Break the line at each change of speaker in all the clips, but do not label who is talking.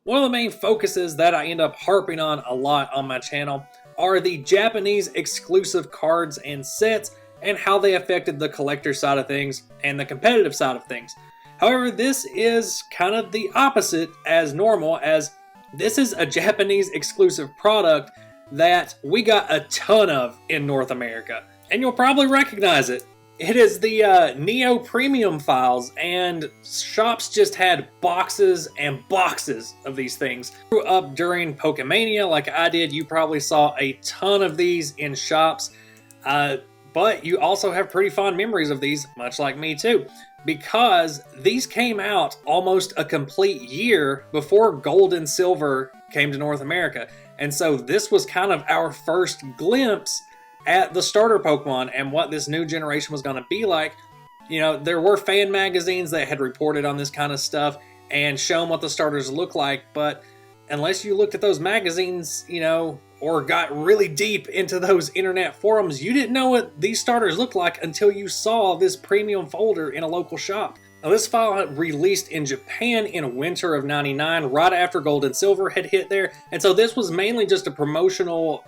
One of the main focuses that I end up harping on a lot on my channel are the Japanese exclusive cards and sets and how they affected the collector side of things and the competitive side of things. However, this is kind of the opposite as normal, as this is a Japanese exclusive product that we got a ton of in North America. And you'll probably recognize it. It is the Neo Premium files, and shops just had boxes and boxes of these things. Grew up during Pokemania like I did, you probably saw a ton of these in shops, but you also have pretty fond memories of these, much like me too, because these came out almost a complete year before Gold and Silver came to North America. And so this was kind of our first glimpse at the starter Pokemon and what this new generation was going to be like. You know, there were fan magazines that had reported on this kind of stuff and shown what the starters look like, but unless you looked at those magazines, you know, or got really deep into those internet forums, you didn't know what these starters looked like until you saw this premium folder in a local shop. Now, this file released in Japan in winter of '99, right after Gold and Silver had hit there, and so this was mainly just a promotional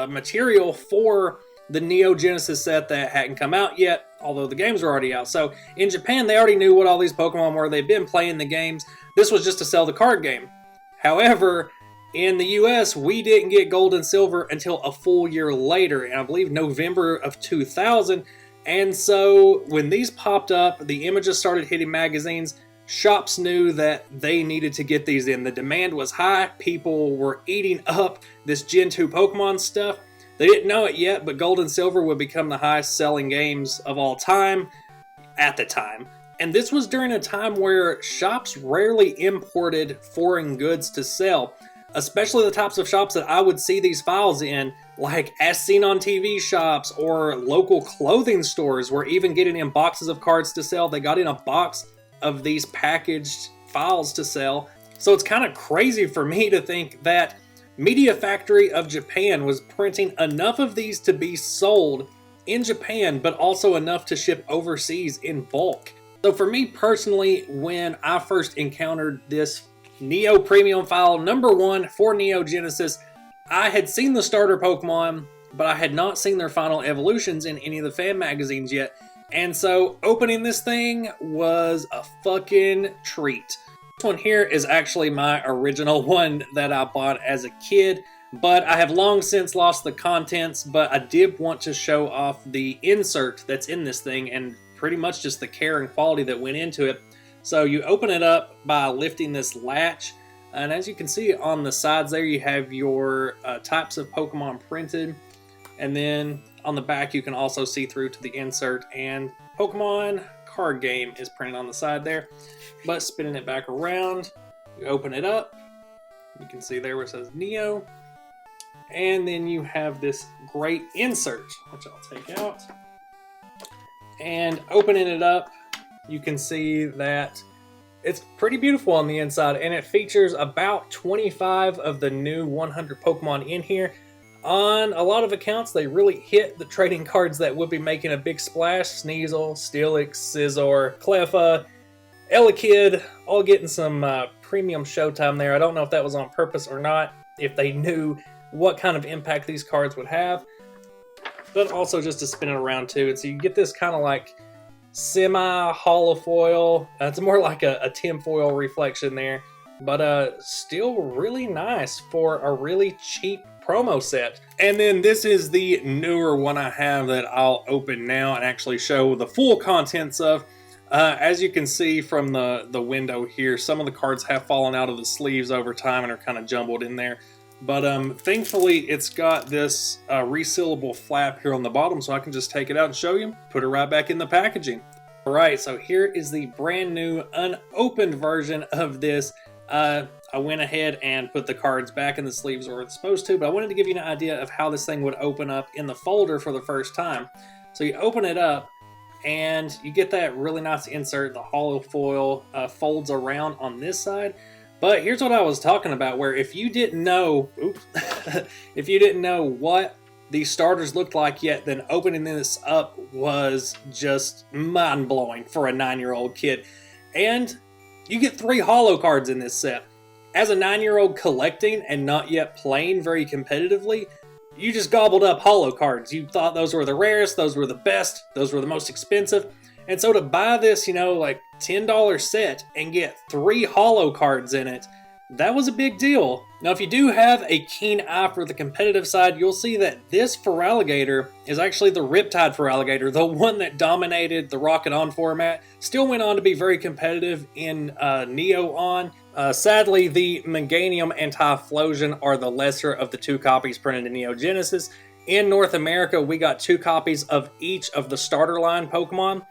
material for the Neo Genesis set that hadn't come out yet, although the games were already out. So in Japan, they already knew what all these Pokemon were. They'd been playing the games. This was just to sell the card game. However, in the US, we didn't get Gold and Silver until a full year later, and I believe November of 2000. And so when these popped up, the images started hitting magazines. Shops knew that they needed to get these in. The demand was high. People were eating up this Gen 2 Pokemon stuff. They didn't know it yet, but Gold and Silver would become the highest selling games of all time at the time. And this was during a time where shops rarely imported foreign goods to sell, especially the types of shops that I would see these files in, like As Seen on TV shops or local clothing stores were even getting in boxes of cards to sell. They got in a box of these packaged files to sell. So it's kind of crazy for me to think that Media Factory of Japan was printing enough of these to be sold in Japan, but also enough to ship overseas in bulk. So for me personally, when I first encountered this Neo Premium file #1 for Neo Genesis, I had seen the starter Pokemon, but I had not seen their final evolutions in any of the fan magazines yet. And so opening this thing was a fucking treat. This one here is actually my original one that I bought as a kid, but I have long since lost the contents, but I did want to show off the insert that's in this thing and pretty much just the care and quality that went into it. So you open it up by lifting this latch, and as you can see on the sides there, you have your types of Pokemon printed, and then on the back you can also see through to the insert, and Pokemon card game is printed on the side there. But spinning it back around, you open it up, you can see there where it says Neo, and then you have this great insert, which I'll take out. And opening it up, you can see that it's pretty beautiful on the inside, and it features about 25 of the new 100 Pokemon in here. On a lot of accounts, they really hit the trading cards that would be making a big splash. Sneasel, Steelix, Scizor, Cleffa, Elekid, all getting some premium showtime there. I don't know if that was on purpose or not, if they knew what kind of impact these cards would have. But also just to spin it around too. And so you get this kind of like semi-holofoil. It's more like a tinfoil reflection there. But still really nice for a really cheap promo set. And then this is the newer one I have that I'll open now and actually show the full contents of. As you can see from the window here, some of the cards have fallen out of the sleeves over time and are kind of jumbled in there. But thankfully it's got this resealable flap here on the bottom, so I can just take it out and show you, put it right back in the packaging. Alright, so here is the brand new unopened version of this. I went ahead and put the cards back in the sleeves where it's supposed to, but I wanted to give you an idea of how this thing would open up in the folder for the first time. So you open it up, and you get that really nice insert. The holofoil folds around on this side. But here's what I was talking about, where if you didn't know, if you didn't know what these starters looked like yet, then opening this up was just mind-blowing for a 9-year-old kid. And you get 3 holo cards in this set. As a 9-year-old collecting and not yet playing very competitively, you just gobbled up holo cards. You thought those were the rarest, those were the best, those were the most expensive. And so to buy this, like $10 set and get 3 holo cards in it, that was a big deal. Now, if you do have a keen eye for the competitive side, you'll see that this Feraligatr is actually the Riptide Feraligatr, the one that dominated the Rocket On format. Still went on to be very competitive in Neo On. Sadly, the Meganium and Typhlosion are the lesser of the 2 copies printed in Neo Genesis. In North America, we got 2 copies of each of the starter line Pokemon.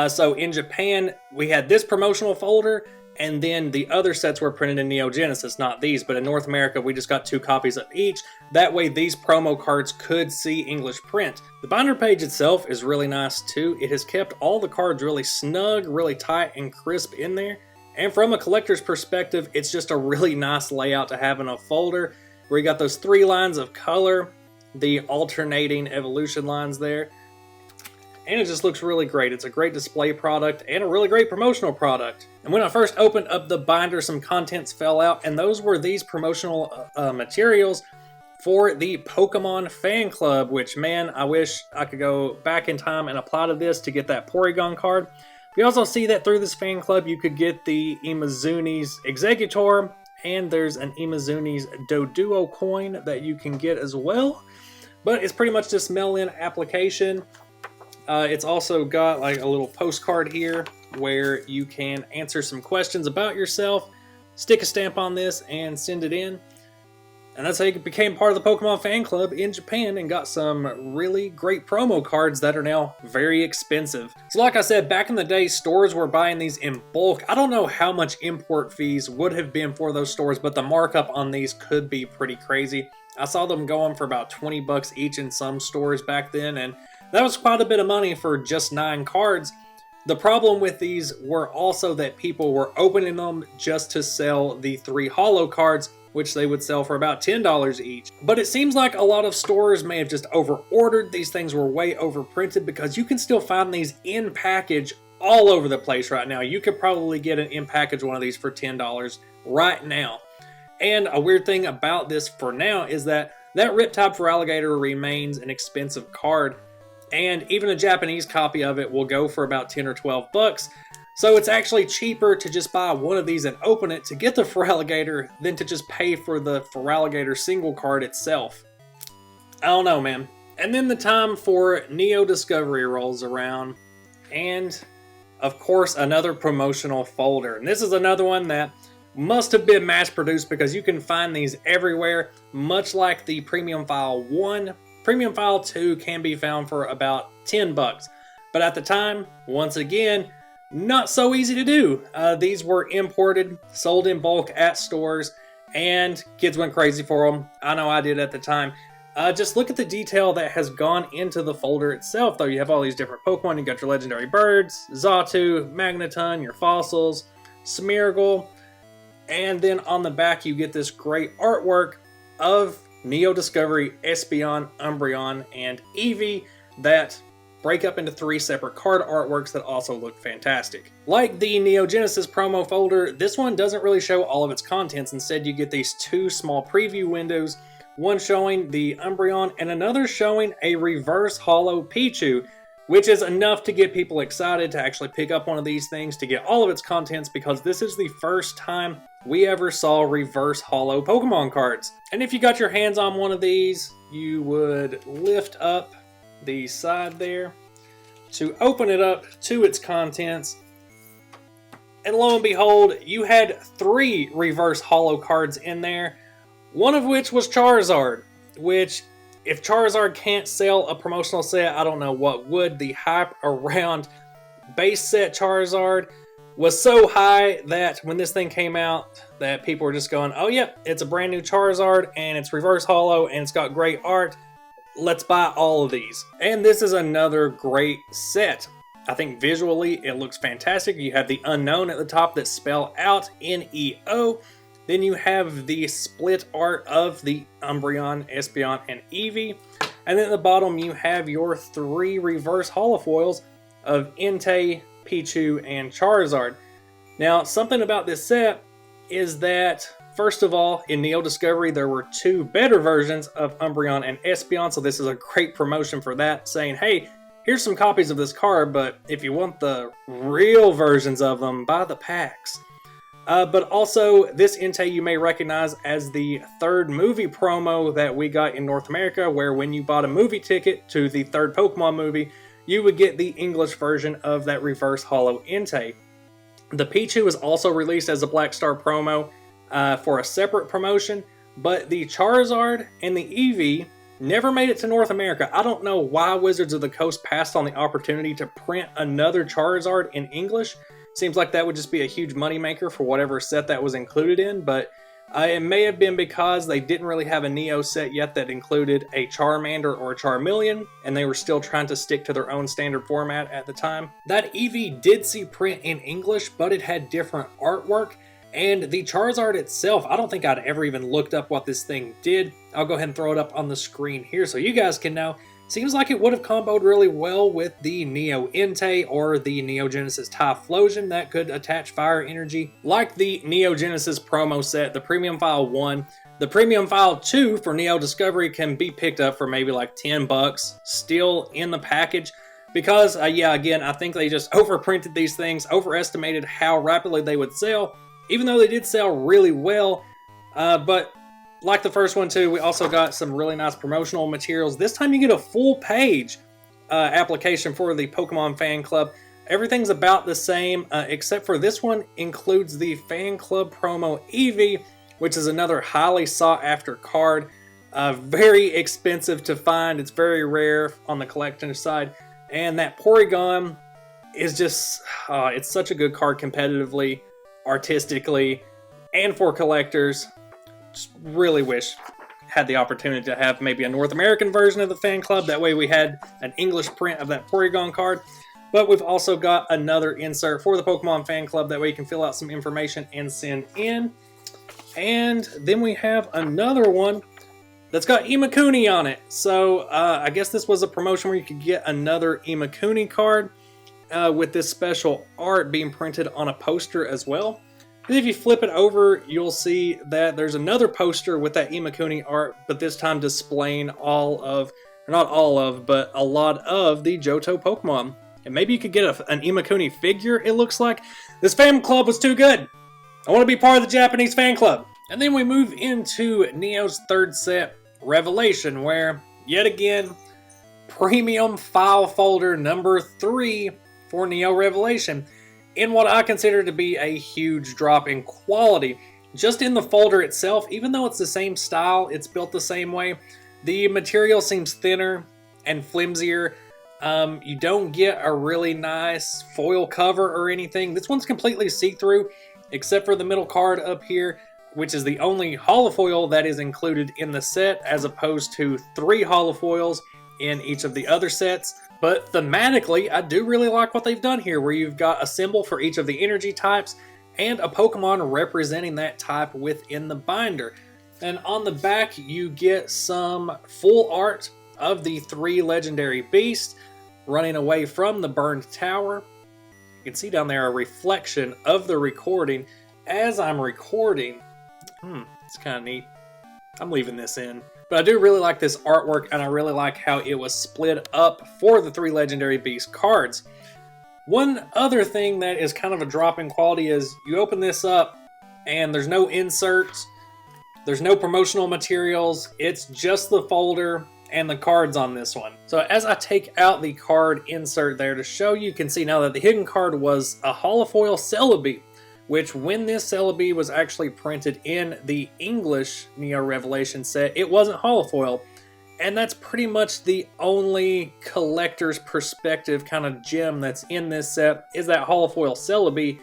So in Japan, we had this promotional folder, and then the other sets were printed in Neo Genesis, not these. But in North America, we just got 2 copies of each. That way, these promo cards could see English print. The binder page itself is really nice too. It has kept all the cards really snug, really tight and crisp in there. And from a collector's perspective, it's just a really nice layout to have in a folder, where you got those 3 lines of color, the alternating evolution lines there. And it just looks really great. It's a great display product and a really great promotional product. And when I first opened up the binder, some contents fell out, and those were these promotional materials for the Pokemon fan club, which, man, I wish I could go back in time and apply to this to get that Porygon card. We also see that through this fan club, you could get the Imazuni's Exeggutor, and there's an Imazuni's Doduo coin that you can get as well. But it's pretty much just mail-in application. It's also got like a little postcard here where you can answer some questions about yourself, stick a stamp on this, and send it in. And that's how you became part of the Pokemon fan club in Japan and got some really great promo cards that are now very expensive. So like I said, back in the day, stores were buying these in bulk. I don't know how much import fees would have been for those stores, but the markup on these could be pretty crazy. I saw them going for about 20 bucks each in some stores back then, and that was quite a bit of money for just 9 cards. The problem with these were also that people were opening them just to sell the 3 holo cards, which they would sell for about $10 each. But it seems like a lot of stores may have just over-ordered. These things were way overprinted, because you can still find these in package all over the place right now. You could probably get an in package one of these for $10 right now. And a weird thing about this for now is that Riptide Feraligatr remains an expensive card, and even a Japanese copy of it will go for about 10 or 12 bucks. So it's actually cheaper to just buy one of these and open it to get the Feraligatr than to just pay for the Feraligatr single card itself. I don't know, man. And then the time for Neo Discovery rolls around, and of course another promotional folder. And this is another one that must have been mass produced, because you can find these everywhere, much like the Premium File 1. Premium File 2 can be found for about 10 bucks. But at the time, once again, not so easy to do. These were imported, sold in bulk at stores, and kids went crazy for them. I know I did at the time. Just look at the detail that has gone into the folder itself, though. You have all these different Pokemon. You got your legendary birds, Xatu, Magneton, your fossils, Smeargle, and then on the back you get this great artwork of Neo Discovery, Espeon, Umbreon, and Eevee that break up into 3 separate card artworks that also look fantastic. Like the Neo Genesis promo folder, this one doesn't really show all of its contents. Instead, you get these 2 small preview windows, one showing the Umbreon and another showing a reverse holo Pichu, which is enough to get people excited to actually pick up one of these things to get all of its contents, because this is the first time we ever saw reverse holo Pokemon cards. And if you got your hands on one of these, you would lift up the side there to open it up to its contents, and lo and behold, you had 3 reverse holo cards in there, one of which was Charizard, which, if Charizard can't sell a promotional set, I don't know what would. The hype around base set Charizard was so high that when this thing came out, that people were just going, oh yeah, it's a brand new Charizard and it's reverse holo and it's got great art. Let's buy all of these. And this is another great set. I think visually it looks fantastic. You have the unknown at the top that's spelled out N-E-O. Then you have the split art of the Umbreon, Espeon, and Eevee. And then at the bottom you have your 3 reverse holofoils of Entei, Pichu, and Charizard. Now, something about this set is that First of all, in Neo Discovery, there were 2 better versions of Umbreon and Espeon, so this is a great promotion for that, saying, hey, here's some copies of this card, but if you want the real versions of them, buy the packs. But also, this Entei you may recognize as the 3rd movie promo that we got in North America, where when you bought a movie ticket to the 3rd Pokemon movie, you would get the English version of that Reverse Holo Entei. The Pichu is also released as a Black Star promo for a separate promotion, but the Charizard and the Eevee never made it to North America. I don't know why Wizards of the Coast passed on the opportunity to print another Charizard in English. Seems like that would just be a huge moneymaker for whatever set that was included in, but it may have been because they didn't really have a Neo set yet that included a Charmander or a Charmeleon, and they were still trying to stick to their own standard format at the time. That Eevee did see print in English, but it had different artwork, and the Charizard itself, I don't think I'd ever even looked up what this thing did. I'll go ahead and throw it up on the screen here so you guys can know. Seems like it would have comboed really well with the Neo Entei or the Neo Genesis Typhlosion that could attach fire energy. Like the Neo Genesis promo set, the Premium File 1, the Premium File 2 for Neo Discovery can be picked up for maybe like $10 still in the package. Because, yeah, again, I think they just overprinted these things, overestimated how rapidly they would sell, even though they did sell really well. But like the first one too, we also got some really nice promotional materials. This time you get a full page application for the Pokemon Fan Club. Everything's about the same, except for this one includes the Fan Club promo Eevee, which is another highly sought after card. Very expensive to find. It's very rare on the collector side. And that Porygon is just, it's such a good card competitively, artistically, and for collectors. Just really wish had the opportunity to have maybe a North American version of the fan club. That way we had an English print of that Porygon card. But we've also got another insert for the Pokemon fan club. That way you can fill out some information and send in. And then we have another one that's got Imakuni on it. So I guess this was a promotion where you could get another Imakuni card with this special art being printed on a poster as well. And if you flip it over, you'll see that there's another poster with that Imakuni art, but this time displaying all of, or not all of, but a lot of the Johto Pokemon. And maybe you could get an Imakuni figure, it looks like. This fan club was too good. I want to be part of the Japanese fan club. And then we move into Neo's 3rd set, Revelation, where, yet again, premium file folder number 3 for Neo Revelation. In what I consider to be a huge drop in quality. Just in the folder itself, even though it's the same style, it's built the same way, the material seems thinner and flimsier. You don't get a really nice foil cover or anything. This one's completely see-through, except for the middle card up here, which is the only holofoil that is included in the set, as opposed to 3 holofoils in each of the other sets. But thematically, I do really like what they've done here, where you've got a symbol for each of the energy types and a Pokemon representing that type within the binder. And on the back, you get some full art of the 3 legendary beasts running away from the burned tower. You can see down there a reflection of the recording as I'm recording. It's kind of neat. I'm leaving this in. But I do really like this artwork, and I really like how it was split up for the 3 Legendary Beast cards. One other thing that is kind of a drop in quality is you open this up, and there's no inserts, there's no promotional materials, it's just the folder and the cards on this one. So as I take out the card insert there to show you, can see now that the hidden card was a holofoil Celebi, which when this Celebi was actually printed in the English Neo Revelation set, it wasn't holofoil. And that's pretty much the only collector's perspective kind of gem that's in this set, is that holofoil Celebi.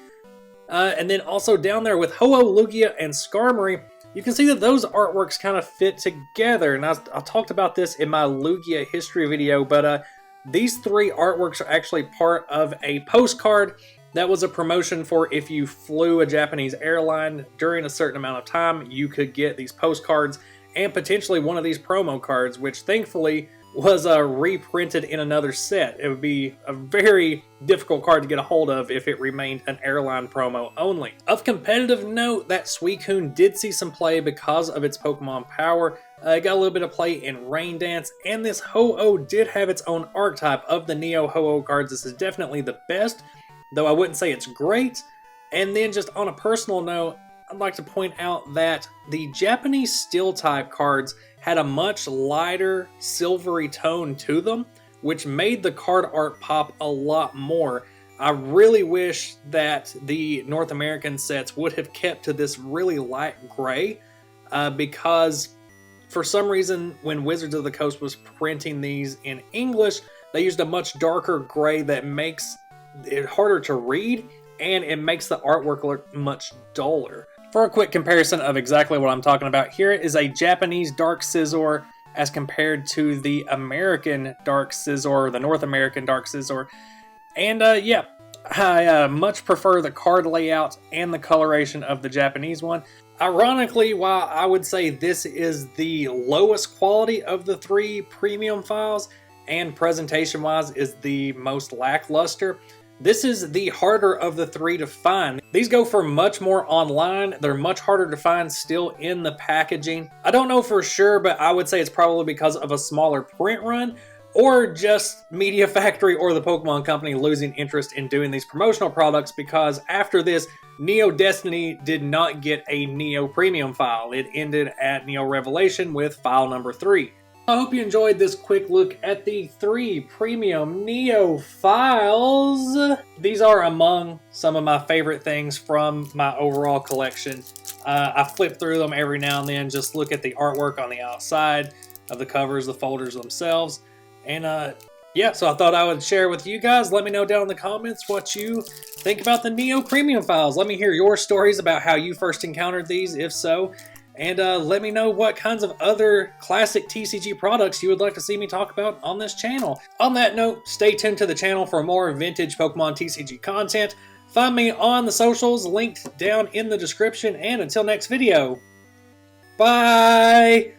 And then also down there with Ho-Oh, Lugia, and Skarmory, you can see that those artworks kind of fit together. And I talked about this in my Lugia history video, but these 3 artworks are actually part of a postcard that was a promotion for if you flew a Japanese airline during a certain amount of time, you could get these postcards and potentially one of these promo cards, which thankfully was reprinted in another set. It would be a very difficult card to get a hold of if it remained an airline promo only. Of competitive note, that Suicune did see some play because of its Pokemon power. It got a little bit of play in Rain Dance, and this Ho-Oh did have its own archetype. Of the Neo Ho-Oh cards, this is definitely the best, though I wouldn't say it's great. And then just on a personal note, I'd like to point out that the Japanese Steel type cards had a much lighter silvery tone to them, which made the card art pop a lot more. I really wish that the North American sets would have kept to this really light gray, because for some reason when Wizards of the Coast was printing these in English, they used a much darker gray that makes it harder to read, and it makes the artwork look much duller. For a quick comparison of exactly what I'm talking about, here is a Japanese Dark Scizor as compared to the American Dark Scizor, the North American Dark Scizor. And yeah, I much prefer the card layout and the coloration of the Japanese one. Ironically, while I would say this is the lowest quality of the three premium files, and presentation-wise is the most lackluster, this is the harder of the three to find. These go for much more online. They're much harder to find still in the packaging. I don't know for sure, but I would say it's probably because of a smaller print run, or just Media Factory or the Pokemon Company losing interest in doing these promotional products, because after this, Neo Destiny did not get a Neo Premium file. It ended at Neo Revelation with file number 3. I hope you enjoyed this quick look at the 3 premium Neo files. These are among some of my favorite things from my overall collection. I flip through them every now and then, just look at the artwork on the outside of the covers, the folders themselves. And yeah, so I thought I would share with you guys. Let me know down in the comments what you think about the Neo Premium files. Let me hear your stories about how you first encountered these, if so. And let me know what kinds of other classic TCG products you would like to see me talk about on this channel. On that note, stay tuned to the channel for more vintage Pokemon TCG content. Find me on the socials linked down in the description, and until next video, bye!